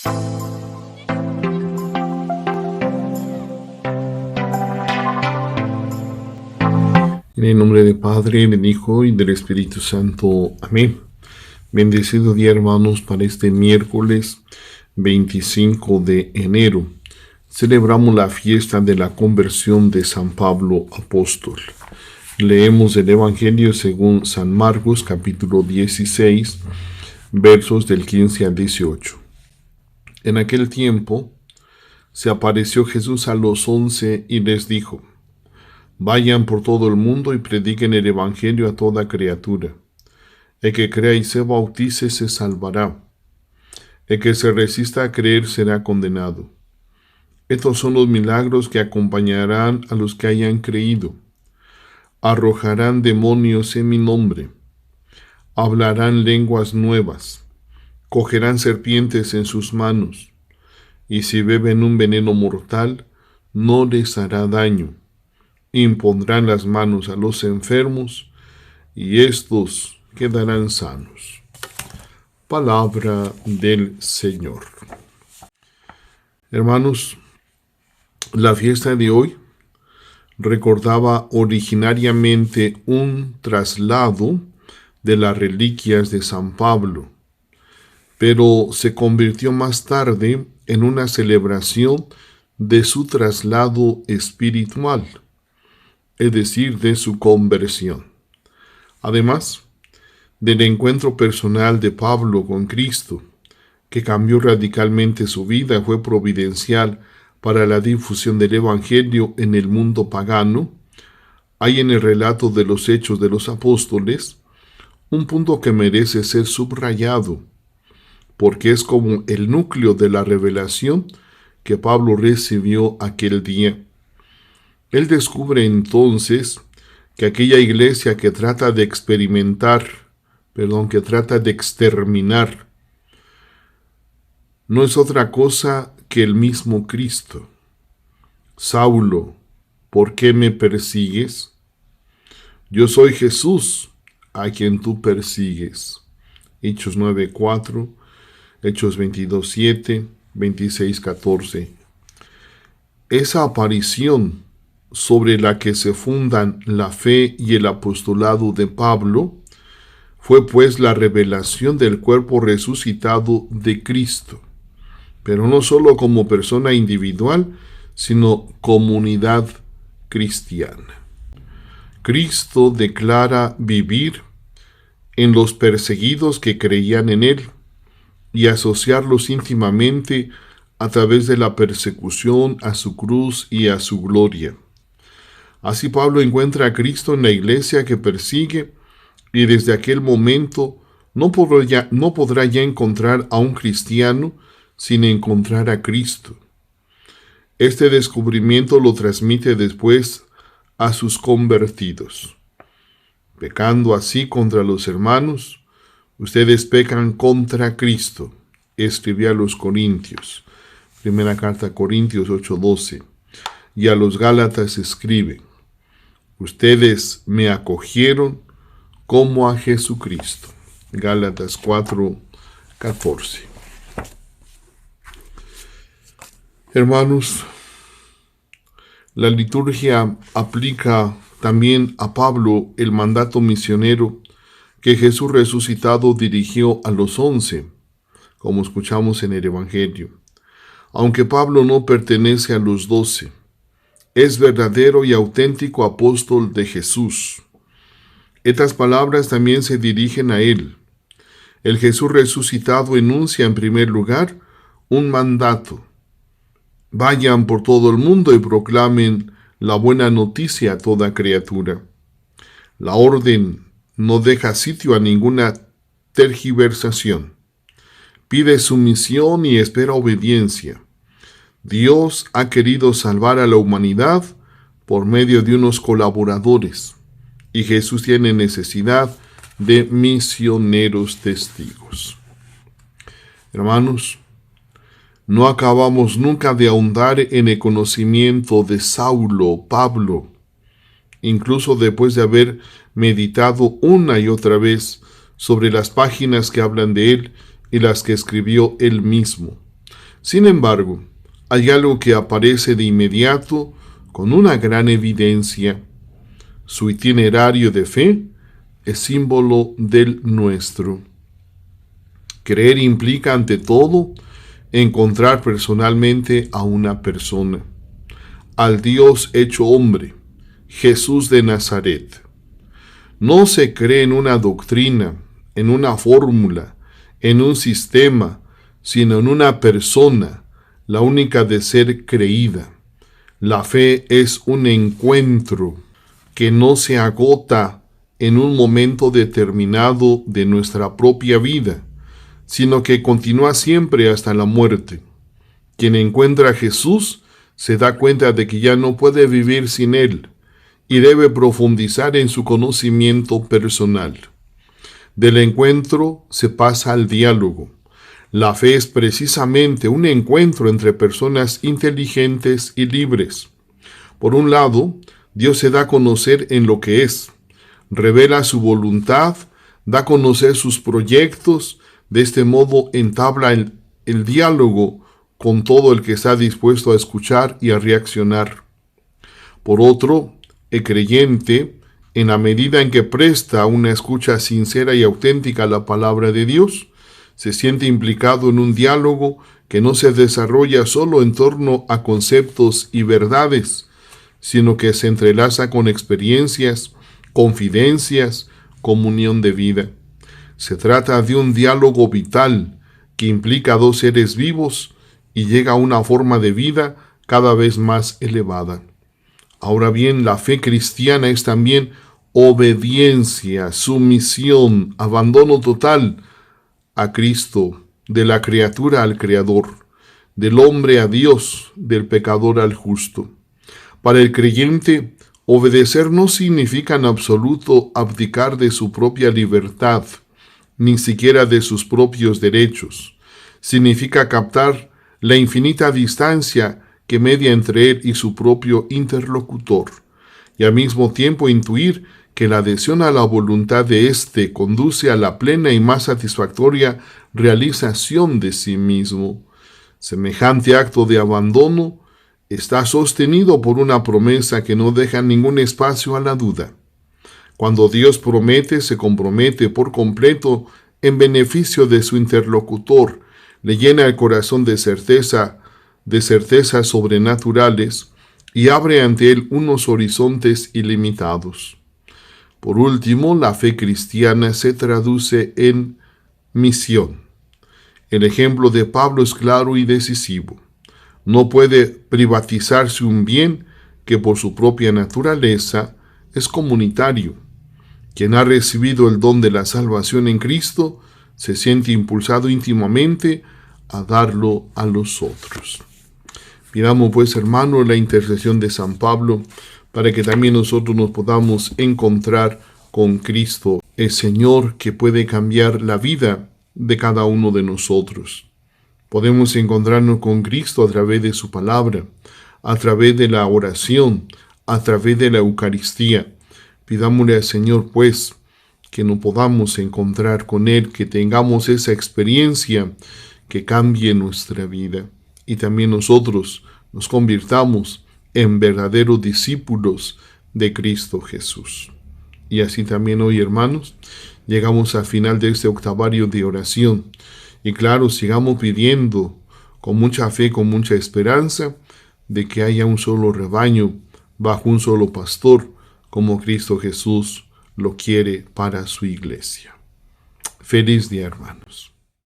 En el nombre del Padre, del Hijo y del Espíritu Santo. Amén. Bendecido día, hermanos, para este miércoles 25 de enero. Celebramos la fiesta de la conversión de San Pablo Apóstol. Leemos el Evangelio según San Marcos, capítulo 16, versos del 15 al 18. En aquel tiempo se apareció Jesús a los 11 y les dijo: Vayan por todo el mundo y prediquen el Evangelio a toda criatura. El que crea y se bautice se salvará. El que se resista a creer será condenado. Estos son los milagros que acompañarán a los que hayan creído. Arrojarán demonios en mi nombre. Hablarán lenguas nuevas. Cogerán serpientes en sus manos. Y si beben un veneno mortal, no les hará daño. Impondrán las manos a los enfermos, y éstos quedarán sanos. Palabra del Señor. Hermanos, la fiesta de hoy recordaba originariamente un traslado de las reliquias de San Pablo, pero se convirtió más tarde en una celebración de su traslado espiritual, es decir, de su conversión. Además del encuentro personal de Pablo con Cristo, que cambió radicalmente su vida, fue providencial para la difusión del Evangelio en el mundo pagano, hay en el relato de los Hechos de los Apóstoles un punto que merece ser subrayado, porque es como el núcleo de la revelación que Pablo recibió aquel día. Él descubre entonces que aquella iglesia que trata de exterminar, no es otra cosa que el mismo Cristo. Saulo, ¿por qué me persigues? Yo soy Jesús, a quien tú persigues. Hechos 9:4, Hechos 22:7, 26:14. Esa aparición sobre la que se fundan la fe y el apostolado de Pablo fue pues la revelación del cuerpo resucitado de Cristo, pero no solo como persona individual, sino comunidad cristiana. Cristo declara vivir en los perseguidos que creían en Él y asociarlos íntimamente a través de la persecución a su cruz y a su gloria. Así Pablo encuentra a Cristo en la iglesia que persigue, y desde aquel momento no podrá ya encontrar a un cristiano sin encontrar a Cristo. Este descubrimiento lo transmite después a sus convertidos. Pecando así contra los hermanos, ustedes pecan contra Cristo, escribió a los Corintios. Primera carta a Corintios 8:12. Y a los Gálatas escribe: ustedes me acogieron como a Jesucristo. Gálatas 4:14. Hermanos, la liturgia aplica también a Pablo el mandato misionero que Jesús resucitado dirigió a los 11, como escuchamos en el Evangelio. Aunque Pablo no pertenece a los 12, es verdadero y auténtico apóstol de Jesús. Estas palabras también se dirigen a él. El Jesús resucitado enuncia en primer lugar un mandato: vayan por todo el mundo y proclamen la buena noticia a toda criatura. La orden no deja sitio a ninguna tergiversación. Pide sumisión y espera obediencia. Dios ha querido salvar a la humanidad por medio de unos colaboradores, y Jesús tiene necesidad de misioneros testigos. Hermanos, no acabamos nunca de ahondar en el conocimiento de Saulo, Pablo, incluso después de haber meditado una y otra vez sobre las páginas que hablan de él y las que escribió él mismo. Sin embargo, hay algo que aparece de inmediato con una gran evidencia. Su itinerario de fe es símbolo del nuestro. Creer implica, ante todo, encontrar personalmente a una persona, al Dios hecho hombre, Jesús de Nazaret. No se cree en una doctrina, en una fórmula, en un sistema, sino en una persona, la única de ser creída. La fe es un encuentro que no se agota en un momento determinado de nuestra propia vida, sino que continúa siempre hasta la muerte. Quien encuentra a Jesús se da cuenta de que ya no puede vivir sin Él y debe profundizar en su conocimiento personal. Del encuentro se pasa al diálogo. La fe es precisamente un encuentro entre personas inteligentes y libres. Por un lado, Dios se da a conocer en lo que es, revela su voluntad, da a conocer sus proyectos. De este modo entabla el diálogo con todo el que está dispuesto a escuchar y a reaccionar. Por otro, el creyente, en la medida en que presta una escucha sincera y auténtica a la palabra de Dios, se siente implicado en un diálogo que no se desarrolla solo en torno a conceptos y verdades, sino que se entrelaza con experiencias, confidencias, comunión de vida. Se trata de un diálogo vital que implica a dos seres vivos y llega a una forma de vida cada vez más elevada. Ahora bien, la fe cristiana es también obediencia, sumisión, abandono total a Cristo, de la criatura al Creador, del hombre a Dios, del pecador al justo. Para el creyente, obedecer no significa en absoluto abdicar de su propia libertad, ni siquiera de sus propios derechos. Significa captar la infinita distancia que media entre él y su propio interlocutor, y al mismo tiempo intuir que la adhesión a la voluntad de éste conduce a la plena y más satisfactoria realización de sí mismo. Semejante acto de abandono está sostenido por una promesa que no deja ningún espacio a la duda. Cuando Dios promete, se compromete por completo en beneficio de su interlocutor, le llena el corazón de certezas sobrenaturales y abre ante él unos horizontes ilimitados. Por último, la fe cristiana se traduce en misión. El ejemplo de Pablo es claro y decisivo. No puede privatizarse un bien que por su propia naturaleza es comunitario. Quien ha recibido el don de la salvación en Cristo se siente impulsado íntimamente a darlo a los otros. Pidamos pues, hermanos, la intercesión de San Pablo para que también nosotros nos podamos encontrar con Cristo, el Señor que puede cambiar la vida de cada uno de nosotros. Podemos encontrarnos con Cristo a través de su palabra, a través de la oración, a través de la Eucaristía. Pidámosle al Señor, pues, que nos podamos encontrar con Él, que tengamos esa experiencia que cambie nuestra vida. Y también nosotros nos convirtamos en verdaderos discípulos de Cristo Jesús. Y así también hoy, hermanos, llegamos al final de este octavario de oración. Y claro, sigamos pidiendo con mucha fe, con mucha esperanza, de que haya un solo rebaño, bajo un solo pastor, como Cristo Jesús lo quiere para su iglesia. Feliz día, hermanos.